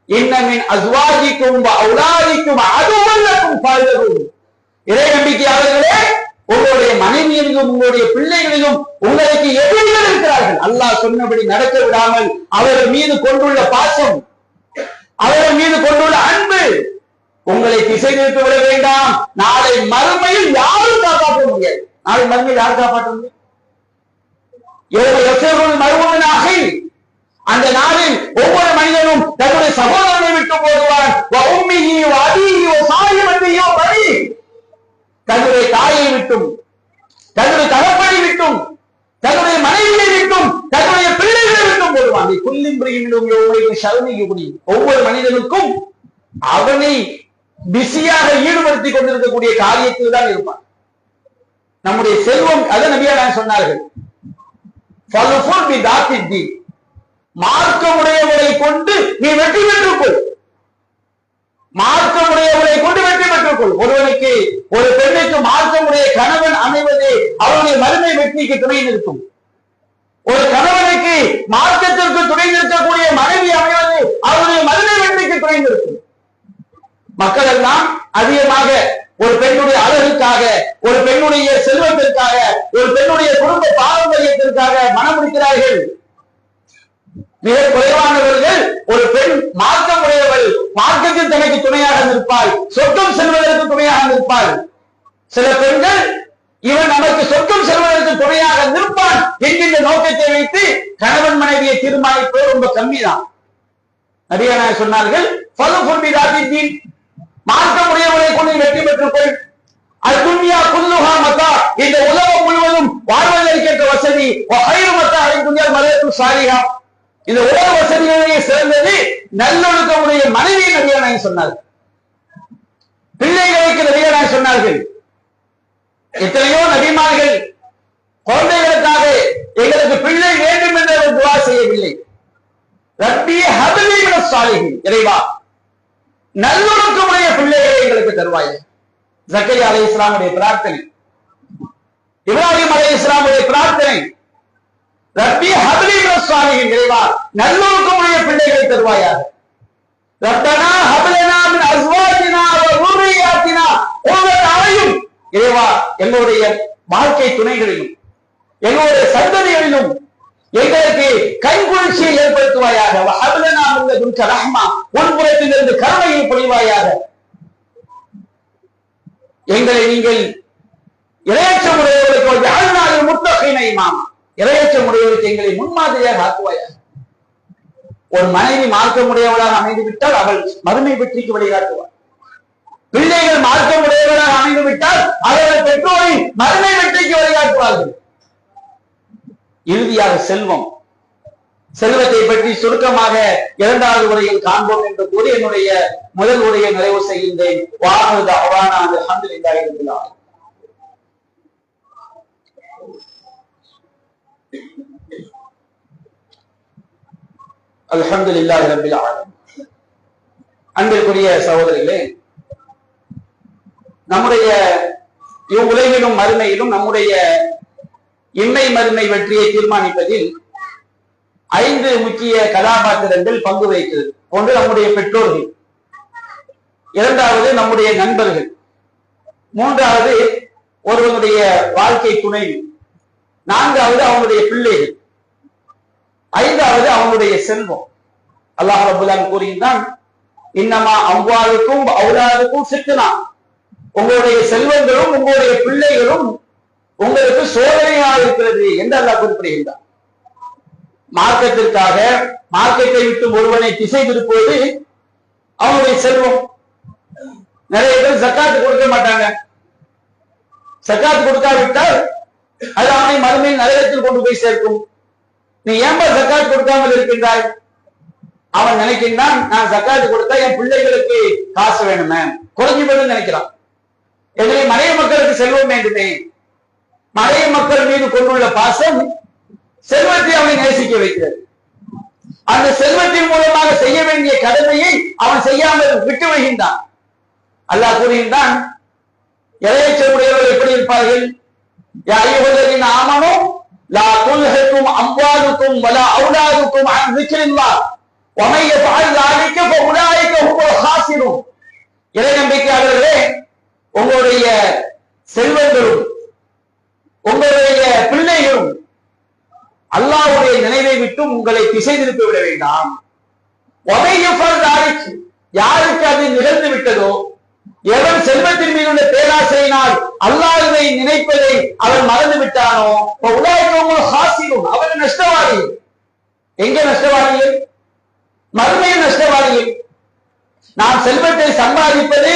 இன்ன மின் அஸ்வாஜிக்கும் வ அவுலாதிக்கும் அதுவல் லக்கும் ஃபஹ்தரூ. இறை நம்பிக்கையாளர்களே, உங்களுடைய மனைவியிலும் உங்களுடைய பிள்ளைகளிலும் உங்களுக்கு எதிரிகள் இருக்கிறார்கள். அல்லாஹ் சொன்னபடி நடக்க விடாமல் அவர்கள் மீது கொண்டுள்ள பாசம், அவர்கள் மீது கொண்டுள்ள அன்பு உங்களை திசை திருப்பி விட வேண்டாம். நாளை மறுமையில் யாரும் காப்பாற்ற முடியாது. நாளை மறுமையில் யார் காப்பாற்ற முடியும்? மறுமையாக அந்த நாளில் ஒவ்வொரு மனிதனும் தன்னுடைய சகோதரனை விட்டு போடுவான். தன்னுடைய தாயை விட்டும், தன்னுடைய தகப்பனை விட்டும், தன்னுடைய மனைவியை விட்டும், தன்னுடைய பிள்ளைகளை விட்டும் போடுவான். ஒவ்வொரு மனிதனுக்கும் அவனை பிஸியாக ஈடுபடுத்திக் கொண்டிருக்கக்கூடிய காரியத்தில் தான் இருப்பான். நம்முடைய செல்வம் அதை நபியார் சொன்னார்கள், மார்க்கமுடையவரை கொண்டு நீ வெற்றி பெற்றுக் கொள். மார்க்கமுடையவரை கொண்டு வெற்றி பெற்றுக் கொள். ஒருவனுக்கு, ஒரு பெண்ணுக்கு மார்க்கமுடைய கணவன் அமைவது அவருடைய மறுமை வெற்றிக்கு துணை நிற்கும். ஒரு கணவனுக்கு மார்க்கத்திற்கு துணை நிற்கக்கூடிய மனைவி அமைவது அவருடைய மதுரை வெற்றிக்கு துணை நிற்கும். மக்கள் எல்லாம் அதிகமாக ஒரு பெண்ணுடைய அழகுக்காக, ஒரு பெண்ணுடைய செல்வத்திற்காக, ஒரு பெண்ணுடைய குடும்ப பாரம்பரியத்திற்காக மனம் முடிக்கிறார்கள். மிக குறைவானவர்கள் ஒரு பெண் மார்க்கம் உடையவள், மார்க்கத்தில் தனக்கு துணையாக நிற்பாள், சொர்க்கம் செல்வதற்கு துணையாக நிற்பாள். சில பெண்கள் இவன் நமக்கு சொர்க்கம் செல்வதற்கு துணையாக நிற்பான் என்கின்ற நோக்கத்தை வைத்து கணவன் மனைவியை தீர்மானிப்பது ரொம்ப கம்மிதான். நபிகள் சொன்னார்கள், மார்க்கம் உடையவரை கொண்டு வெற்றி பெற்றுக் கொள். அது துன்யா குல்லுஹா மத்தா, இந்த உலகம் முழுவதும் வாழ்வதற்கேற்ற வசதி. மத்தா துன்யா மதத்து சாரிஹா, இந்த உலக வசதிகளிலே சிறந்தது நல்லொழுக்கமுடைய மனைவி. நபிகள் சொன்னார்கள். பிள்ளைகளுக்கு நபிகள் சொன்னார்கள், எத்தனையோ நபிமார்கள் குழந்தைகளுக்காக எங்களுக்கு பிள்ளை வேண்டும் என்று துஆ செய்யவில்லை. ரப்பி ஹப்லி மினஸ் சாலிஹீன், இறைவா நல்லொழுக்கமுடைய பிள்ளைகளை எங்களுக்கு தருவாய். ஜக்கரியா அலைஹிஸ்ஸலாமுடைய பிரார்த்தனை, இப்ராஹிம் அலைஹிஸ்ஸலாமுடைய பிரார்த்தனை, ரப்பி ஹப்லி மினஸ் சாலிஹீன், இறைவா நல்லொழுக்கமுடைய பிள்ளைகளை தருவாயாக. ரப்பனா ஹப்லனா மின் அஸ்வாஜினா வ ذُرِّيَّاتِنَا குர்ரத அய்யுன், இறைவா எங்களுடைய வாழ்க்கை துணைகளிலும் எங்களுடைய சந்ததிகளிலும் எங்களுக்கு கண்குளிர்ச்சியை ஏற்படுத்துவாயாக. வஹப்லனா மின் லதுன்க ரஹ்மா, உன் புறத்திலிருந்து கருணையை பொழிவாயாக. எங்களை நீங்கள் இறையச்சமுடையவர்களுக்கு ஜஅல்னாலில் முத்தகீன இமாமா, இறையச்சமுடையவர்களுக்கு எங்களை முன்மாதிரியாக ஆக்குவாயாக. ஒரு மனைவி மார்க்கமுடையவளாக அமைந்து விட்டால் அவள் மறுமை வெற்றிக்கு வழிகாட்டுவார். பிள்ளைகள் மார்க்கமுடையவளாக அமைந்து விட்டால் அவர்கள் பெற்றோரை மறுமை வெற்றிக்கு வழிகாட்டுவார்கள். இறுதியாக செல்வம், செல்வத்தை பற்றி சுருக்கமாக இரண்டாவது உரையில் காண்போம் என்று கூறி என்னுடைய முதல் உரையை நிறைவு செய்கின்றேன். வாஹு தஅவானா அல்ஹம்துலில்லாஹி ரப்பில் ஆலமீன். அல்ஹம்துலில்லாஹி ரப்பில் ஆலமீன். அன்பிற்குரிய சகோதரிகளே, நம்முடைய இவ்வுலகிலும் மறுமையிலும் நம்முடைய இம்மை மறுமை வெற்றியை தீர்மானிப்பதில் 5 முக்கிய கதாபாத்திரங்கள் பங்கு வகிக்கிறது. ஒன்று நம்முடைய பெற்றோர்கள், இரண்டாவது நம்முடைய நண்பர்கள், மூன்றாவது ஒருவனுடைய வாழ்க்கை துணைவி, நான்காவது அவனுடைய பிள்ளைகள், ஐந்தாவது அவனுடைய செல்வம். அல்லாஹ் ரப்பல் ஆலமீன் கூறுகின்றான், இன்னமா அம்வாலுக்கும் அவுலாதுக்கும் ஃபித்னா, உங்களுடைய செல்வங்களும் உங்களுடைய பிள்ளைகளும் உங்களுக்கு சோதனையாக இருக்கிறது என்று அல்லாஹ் குறிப்பிடுகின்றார். மார்க்கத்திற்காக மார்க்கத்தை விட்டு ஒருவனை திசை திருப்புவது அவனுடைய செல்வம். நிறைய பேர் ஜக்காத்து கொடுக்க மாட்டாங்க. ஜக்காத்து கொடுக்காவிட்டால் அது அவனை மறுமையில் நரகத்தில் கொண்டு போய் சேர்க்கும். நீ ஏன்பா ஜக்காத் கொடுக்காமல் இருக்கின்றாய்? அவன் நினைக்கின்றான், நான் ஜக்காத்து கொடுத்தா என் பிள்ளைகளுக்கு காசு வேணுமே, குறைஞ்சி போய் நினைக்கிறான். எனவே மனைவி மக்களுக்கு செல்வம் வேண்டுமே. மனைவி மக்கள் மீது கொண்டுள்ள பாசம் செல்வத்தை அவனை நேசிக்க வைக்கிறது. அந்த செல்வத்தின் மூலமாக செய்ய வேண்டிய கடமையை அவன் செய்யாமல் விட்டு வருகின்றான். அல்லாஹ் கூறுகின்றான், இறையச்சமுடையவர்கள் எப்படி இருப்பார்கள்? யா அய்யுஹல்லதீன ஆமனூ லா துல்ஹிகும் அம்வாலுக்கும் வலா அவுலாதுக்கும் அன் ذிக்ரில்லாஹ் வ மை யஃஅல் ذلك ஃபஉலாயிக ஹுமுல் ஹாஸிரூன். இறை நம்பிக்கையாளர்களே, உங்களுடைய செல்வங்களும் உங்களுடைய பிள்ளைகளும் அல்லாஹ்வுடைய நினைவை விட்டு உங்களை திசை திருப்பி விட வேண்டாம். யாருக்கு அது நிகழ்ந்து விட்டதோ, எவன் செல்வத்தின் மீது உள்ள பேராசையினால் அல்லாஹ்வை நினைப்பதை அவன் மறந்து விட்டானோ, அவன் நஷ்டவாதிகள். எங்கே நஷ்டவாதிகள்? மறுமையில் நஷ்டவாதிகள். நாம் செல்வத்தை சம்பாதிப்பது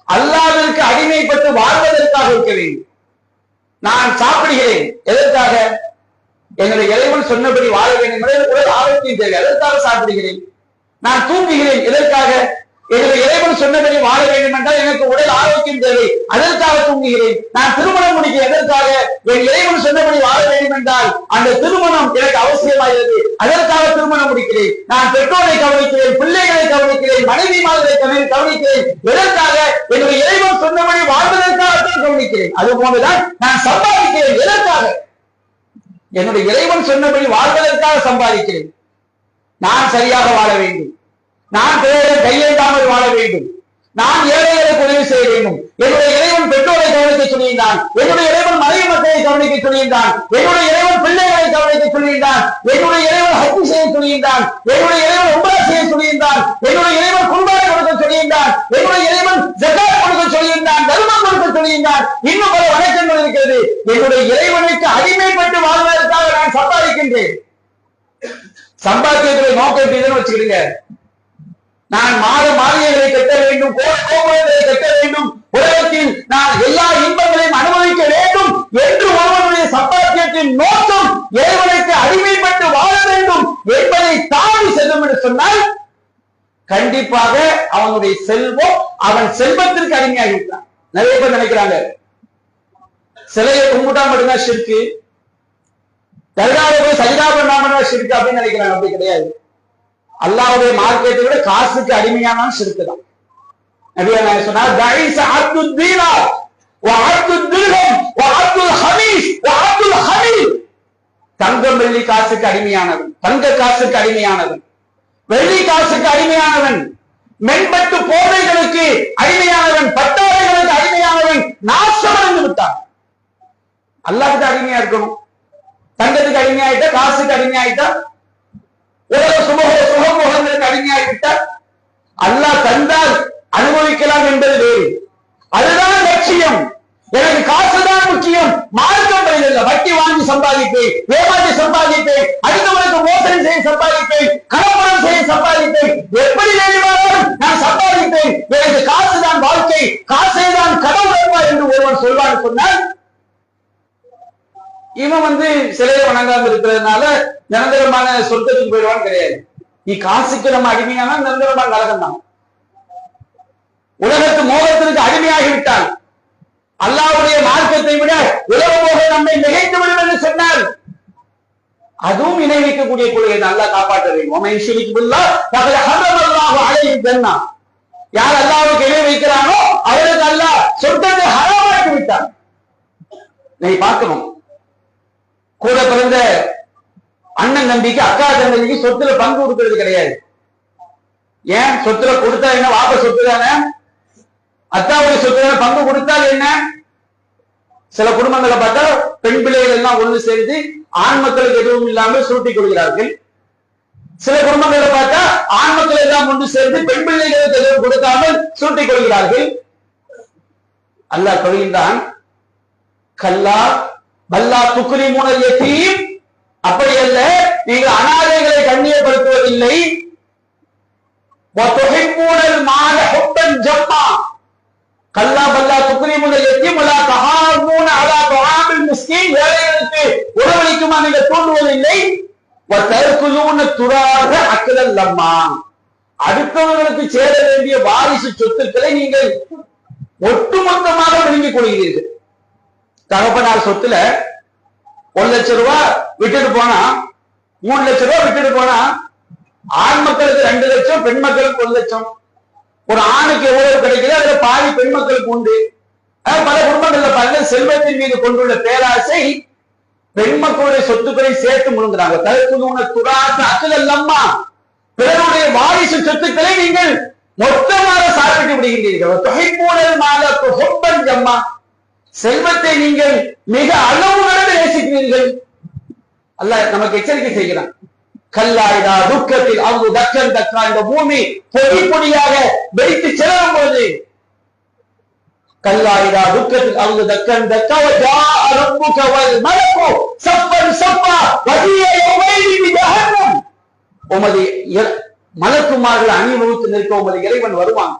அல்லாஹ்விற்கு அடிமைப்பட்டு வாழ்வதற்காக இருக்க வேண்டும். நான் சாப்பிடுகிறேன் எதற்காக? என்னுடைய இறைவன் சொன்னபடி வாழ வேண்டும், உடல் ஆரோக்கியம் தேவை, எதற்காக சாப்பிடுகிறேன்? நான் தூங்குகிறேன் எதற்காக? என்னுடைய இறைவன் சொன்னபடி வாழ வேண்டும் என்றால் எனக்கு உடல் ஆரோக்கியம் தேவை, அதற்காக தூங்குகிறேன். நான் திருமணம் முடிக்க எதற்காக? என் இறைவன் சொன்னபடி வாழ வேண்டும் என்றால் அந்த திருமணம் எனக்கு அவசியமாகிறது, அதற்காக திருமணம் முடிக்கிறேன். நான் பெற்றோரை கவனிக்கிறேன், பிள்ளைகளை கவனிக்கிறேன், மனைவிமார்களை கவனிக்கிறேன், எதற்காக? என்னுடைய இறைவன் சொன்னபடி வாழ்வதற்காக கவனிக்கிறேன். அது போன்றுதான் நான் சம்பாதிக்கிறேன், எதற்காக? என்னுடைய இறைவன் சொன்னபடி வாழ்வதற்காக சம்பாதிக்கிறேன். நான் சரியாக வாழ வேண்டும், நான் பிறரை கையேண்டாமல் வாழ வேண்டும், நான் ஏழைகளுக்கு உதவி செய்ய வேண்டும். என்னுடைய இறைவன் பெற்றோரை கவனிக்க சொல்லியிருந்தான், என்னுடைய இறைவன் மனைவி மக்களை கவனிக்க சொல்லியிருந்தான், என்னுடைய இறைவன் பிள்ளைகளை கவனிக்க சொல்லியிருந்தான், என்னுடைய இறைவன் ஹஜ் செய்ய சொல்லியிருந்தான், என்னுடைய இறைவன் உம்ரா செய்ய சொல்லியிருந்தான், என்னுடைய இறைவன் குர்பானி கொடுக்க சொல்லியிருந்தான், என்னுடைய இறைவன் ஜகாத் கொடுக்க சொல்லியிருந்தான், தர்மம் கொடுக்க சொல்லியிருந்தான். இன்னும் பல வணக்கங்கள் இருக்கிறது. என்னுடைய இறைவனுக்கு அடிமைப்பட்டு வாழ்வதற்காக நான் சம்பாதிக்கின்றேன். சம்பாத்தியத்துடைய நோக்கம் இதுன்னு வச்சுக்கிடுங்க. நான் மாளிகைகளை கட்ட வேண்டும், கோபுரங்களை கட்ட வேண்டும், உலகத்தில் நான் எல்லா இன்பங்களையும் அனுபவிக்க வேண்டும் என்று ஒருவனுடைய சம்பாத்தியத்தின் நோக்கம் இறைவனுக்கு அடிமைப்பட்டு வாழ வேண்டும் என்பதை தாண்டி செல்லும் என்று சொன்னால் கண்டிப்பாக அவனுடைய செல்வம் அவன் செல்வத்திற்கு அடிமையாகிவிட்டான். நிறைய பேர் நினைக்கிறாங்க சிலையை கும்பிட்டா மட்டும்தான் ஷிர்க்கு, தர்காவை போய் சஜிதா பண்ணாம ஷிர்க்கு அப்படின்னு நினைக்கிறாங்க. அப்படி கிடையாது. அல்லாஹ்வுடைய மார்க்கத்தை விட காசுக்கு அடிமையானாலும் ஷிர்க்கு தான். நபிகள் நாயகம் சொன்னார், தைஸ அப்துல் தீனார் வ அப்துல் திர்ஹம் வ அப்துல் ஹமீஸ் வ அப்துல் ஹமீல். தங்கம் வெள்ளி காசுக்கு அடிமையானவன், தங்க காசுக்கு அடிமையானவன், வெள்ளி காசுக்கு அடிமையானவன், மென்பட்டு போதைகளுக்கு அடிமையானவன், பட்டாடைகளுக்கு அடிமையானவன் நாசமடைந்து விட்டான். அல்லாஹ்வுக்கு அடிமையா இருக்கணும். தங்கத்துக்கு அடிமையாயிட்டா, காசுக்கு அடிமையாயிட்டா, உலக சுகமுகங்களுக்கு அடிமையாகிவிட்டால் அல்லாஹ் தந்தால் அனுபவிக்கலாம் என்பது வேறு. அதுதான் லட்சியம். எனக்கு காசுதான் முக்கியம், மார்க்கம் இல்லை. வட்டி வாங்கி சம்பாதிப்பேன், ஏமாற்றி சம்பாதிப்பேன், அடுத்தவனுக்கு மோசடி செய்ய சம்பாதிப்பேன், கலப்படம் செய்ய சம்பாதிப்பேன், எப்படி வேண்டுமானாலும் நான் சம்பாதிப்பேன், எனக்கு காசுதான் வாழ்க்கை, காசே தான் கடவுள் என்று ஒருவன் சொல்வான்னு சொன்னால் இவன் சிலையை வணங்காம இருக்கிறதுனால நிரந்தரமான சொர்க்கத்துக்கு போயிடுவான்னு கிடையாது. நீ காசுக்கு நம்ம அடிமையானா நிரந்தரமான நரகம் தான். உலகத்து மோகத்திற்கு அடிமையாகிவிட்டால் அல்லாஹ்வுடைய மார்க்கத்தை விட உலக மோகம் நம்மை மிகைத்து விடும் என்று சொன்னால் அதுவும் இணை வைக்கக்கூடிய கொள்கை. அல்லாஹ் காப்பாற்ற வேண்டும். யார் அல்லாஹ்வுக்கு இணை வைக்கிறானோ அவருக்கு அல்லாஹ் சொர்க்கத்தை ஹராமாக்கி விட்டான். நீ பார்க்கணும், கூட பிறந்த அண்ணன் தம்பிக்கு அக்கா தம்பிக்கு சொத்துல பங்கு கொடுக்கிறது கிடையாது. ஏன்? சொத்துல கொடுத்தா என்ன, வாப்ப சொத்து தானே, அத்தாவுடைய சொத்து தானே, பங்கு கொடுத்தால் என்ன? சில குடும்பங்களை பார்த்தா பெண் பிள்ளைகள் எல்லாம் ஒன்று சேர்ந்து ஆண் மக்களுக்கு எதுவும் இல்லாமல் சுருட்டிக் கொள்கிறார்கள். சில குடும்பங்களை பார்த்தா ஆண் மக்கள் எல்லாம் ஒன்று சேர்ந்து பெண் பிள்ளைகளுக்கு எதுவும் கொடுக்காமல் சுருட்டிக் கொள்கிறார்கள். அல்லாஹ் சொல்கின்றான், கல்லா பல்லா துக்குரி மூணல் யதீம், அப்படி அல்ல, நீங்கள் அனாதைகளை கண்ணியப்படுத்துவதில்லை. வதுஹிப்பூனல் மால ஹுப்பன் ஜம்மா, கல்லா பல்லா துக்குரி மூணல் யதீம் வலா தஹாமூன அலா துஆமில் மிஸ்கீன், ஏழைகளுக்கு உணவளிக்குமா நீங்கள் தூண்டுவதில்லை. வதர்குலூன துராத அக்லல் லம்மா, அடுத்தவர்களுக்கு சேர வேண்டிய வாரிசு சொத்துக்களை நீங்கள் ஒட்டுமொத்தமாக விழுங்கிக் கொள்கிறீர்கள். தகப்பனார் சொத்துல 1 லட்சம் ரூபாய் விட்டுட்டு போனா, 3 லட்சம் ரூபாய் விட்டுட்டு போனா, ஆண் மக்களுக்கு 2 லட்சம், பெண் மக்களுக்கு 1 லட்சம். ஒரு ஆணுக்கு எவ்வளவு கிடைக்குது அதுல பாதி பெண் மக்களுக்கு உண்டு. பல குடும்பங்கள்ல பாருங்க, செல்வத்தின் மீது கொண்டுள்ள பேராசை பெண் மக்களுடைய சொத்துக்களை சேர்த்து முழுங்குறாங்க. தற்குலூன துராத அக்லல் லம்மா, பிறருடைய வாரிசு சொத்துக்களை நீங்கள் மொத்தமாக சாப்பிட்டு விடுகின்றீர்கள். துஹிப்பூனல் மால ஹுப்பன் ஜம்மா, செல்வத்தை நீங்கள் மிக அளவு கடந்து நேசிக்கிறீர்கள். அல்லாஹ் நமக்கு எச்சரிக்கை செய்கிறான். கல்லாயிடா துக்கத்தில் அவங்க தக்கன் தக்கா, இந்த பூமி பொடி பொடியாக வெடித்து செல்லும் போது, கல்லாயிடா துக்கத்தில் அவங்க தக்கன் தக்கா ரப்புக வல் மலக்கு சஃபன் சஃபா வஹிய யௌமைதி ஜஹன்னம், உமது மலக்குமார்கள் அணிவகுத்து நிற்க உமது இறைவன் வருவான்.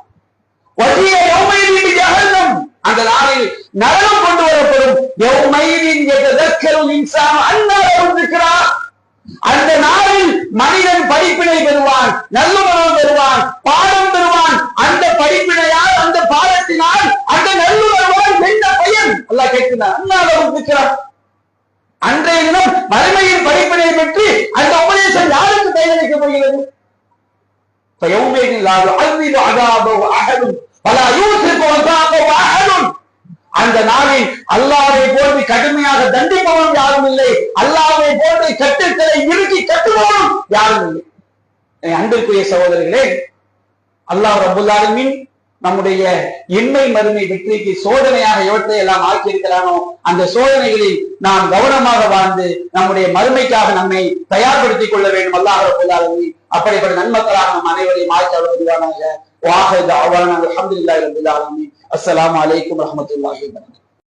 வஹிய யௌமைதி ஜஹன்னம், அந்த நாளில் நரகம் கொண்டு வரப்படும். யௌமைதின் யததக்கருல் இன்சான் அன்னா யذكرா, அந்த நாளில் மனிதன் படிப்பினை பெறுவான், நல்லுணர்வு பெறுவான், பாடம் பெறுவான். அந்த படிப்பினையால், அந்த பாடத்தினால், அந்த நல்லுணர்வால் எந்த பயன்? அல்லாஹ் கேட்கிறான், அன்னா யذكرா. அன்றைய தினம் மறுமையின் படிப்பினை பெற்று அந்த உபதேசம் யாருக்கு பயனளிக்க போகிறது? فَيَوْمَئِذٍ لَا يُعَذِّبُ عَذَابَهُ أَحَدٌ وَلَا يُوثِقُ وَثَاقَهُ أَحَدٌ. அந்த நாளில் அல்லாஹ்வை போன்று கடுமையாக தண்டிப்பவன் யாரும் இல்லை, அல்லாஹ்வை போன்று கட்டுக்களை இறுக்கி கட்டுபவனும் யாரும் இல்லை. அன்பிற்குரிய சகோதரர்களே, அல்லாஹ் ரப்பல் ஆலமீன் நம்முடைய இன்மை மறுமை வெற்றிக்கு சோதனையாக எவற்றை எல்லாம் ஆக்கியிருக்கிறானோ அந்த சோதனைகளில் நாம் கவனமாக வாழ்ந்து நம்முடைய மறுமைக்காக நம்மை தயார்படுத்திக் கொள்ள வேண்டும். அல்லாஹ் ரப்பல் ஆலமீன் அப்படிப்பட்ட நன்மக்களாக நம் அனைவரையும் ஆய்ச்சாளர்களாக அல்ஹம்துலில்லாஹி ரப்பில் ஆலமீன். அஸ்ஸலாமு அலைக்கும் வரஹ்மத்துல்லாஹி வபரகாத்துஹு.